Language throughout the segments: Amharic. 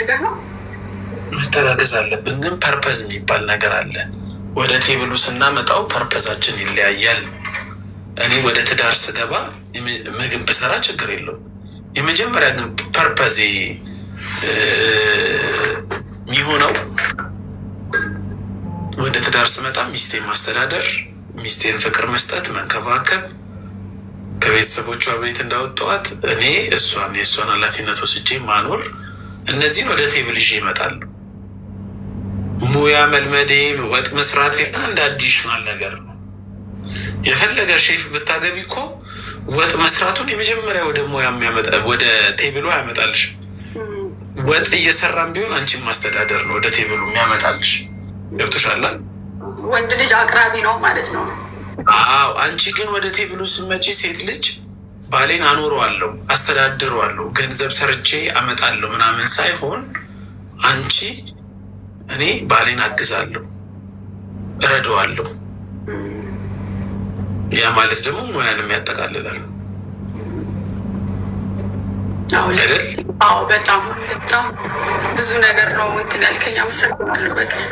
ፈልገህ ነው? መተጋገዝ አለብን፣ ግን ፐርፐዝ የሚባል ነገር አለ። ወደ ቴብሉ ስናመጣው ፐርፐዛችን ይለያያል። እኔ ወደ ትዳር ስገባ ምግብ ብሰራ ችግር የለውም። የመጀመሪያ ግን ፐርፐዜ የሚሆነው ወደ ትዳር ስመጣ ሚስቴን ማስተዳደር፣ ሚስቴን ፍቅር መስጠት፣ መንከባከብ፣ ከቤተሰቦቿ ቤት እንዳወጣኋት እኔ የእሷን ኃላፊነት ወስጄ ማኖር፣ እነዚህን ወደ ቴብል ይዤ ይመጣሉ። ሙያ መልመዴ ወጥ መስራቴ አንድ አዲሽናል ነገር ነው። የፈለገ ሼፍ ብታገቢ እኮ ወጥ መስራቱን የመጀመሪያ ወደ ሙያ ወደ ቴብሉ ያመጣልሽ። ወጥ እየሰራም ቢሆን አንቺን ማስተዳደር ነው ወደ ቴብሉ የሚያመጣልሽ። ገብቶሻል? ወንድ ልጅ አቅራቢ ነው ማለት ነው። አዎ። አንቺ ግን ወደ ቴብሉ ስመጪ ሴት ልጅ ባሌን አኖረዋለሁ፣ አስተዳድረዋለሁ፣ ገንዘብ ሰርቼ አመጣለሁ ምናምን ሳይሆን አንቺ እኔ ባሌን አግዛለሁ፣ እረዳዋለሁ። ያ ማለት ደግሞ ሙያንም ያጠቃልላል አይደል? አዎ፣ በጣም በጣም ብዙ ነገር ነው እንትን ያልከኝ። አመሰግናለሁ በጣም።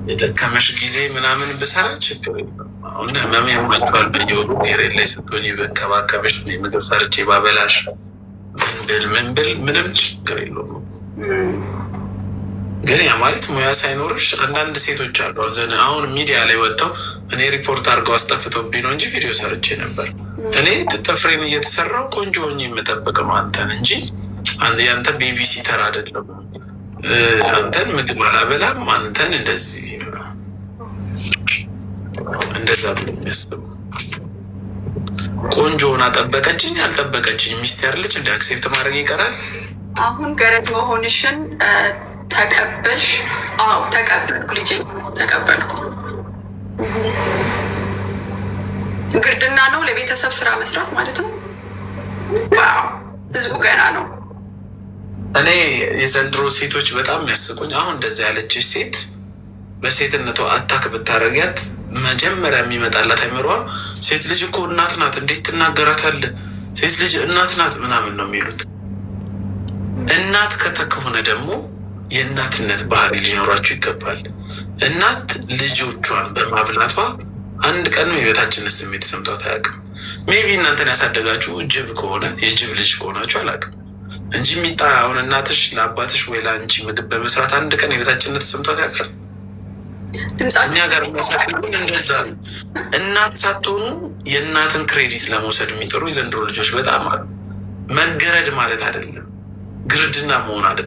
የደከመሽ ጊዜ ምናምን ብሰራ ችግር የለም። አሁን ህመም ያማቸዋል። በየወሩ ፔሬድ ላይ ስትሆኝ በንከባከብሽ፣ ምግብ ሰርቼ ባበላሽ፣ ምን ብል ምንም ችግር የለውም። ግን ያ ማለት ሙያ ሳይኖርሽ አንዳንድ ሴቶች አሉ። አሁን ሚዲያ ላይ ወጥተው እኔ ሪፖርት አድርገው አስጠፍተውብኝ ነው እንጂ ቪዲዮ ሰርቼ ነበር። እኔ ጥፍሬን እየተሰራው ቆንጆ ሆኜ የምጠብቅ ነው አንተን እንጂ ያንተ ቤቢሲተር አይደለም። አንተን ምግብ አላበላም፣ አንተን እንደዛ ብሎ የሚያስቡ ቆንጆ ሆና ጠበቀችኝ አልጠበቀችኝ ሚስት ያለች እንደ አክሴፕት ማድረግ ይቀራል። አሁን ገረድ መሆንሽን ተቀበልሽ? አዎ ተቀበልኩ፣ ልጄ ተቀበልኩ። ግርድና ነው ለቤተሰብ ስራ መስራት ማለት ነው። ዋው ህዝቡ ገና ነው። እኔ የዘንድሮ ሴቶች በጣም የሚያስቁኝ፣ አሁን እንደዚህ ያለችሽ ሴት በሴትነቷ አታክ ብታረጊያት መጀመሪያ የሚመጣላት አይምሯ ሴት ልጅ እኮ እናት ናት፣ እንዴት ትናገራታለህ? ሴት ልጅ እናት ናት ምናምን ነው የሚሉት። እናት ከተከሆነ ደግሞ የእናትነት ባህሪ ሊኖራችሁ ይገባል። እናት ልጆቿን በማብላቷ አንድ ቀን የበታችነት ስሜት ሰምቷት አያውቅም። ሜቢ እናንተን ያሳደጋችሁ ጅብ ከሆነ የጅብ ልጅ ከሆናችሁ አላውቅም እንጂ ሚጣ አሁን እናትሽ ለአባትሽ ወይ ለአንቺ ምግብ በመስራት አንድ ቀን የበታችነት ሰምቷት ያውቃል? እኛ ጋር የሚያሳድጉን እንደዛ ነው። እናት ሳትሆኑ የእናትን ክሬዲት ለመውሰድ የሚጥሩ የዘንድሮ ልጆች በጣም አሉ። መገረድ ማለት አይደለም፣ ግርድና መሆን አይደለም።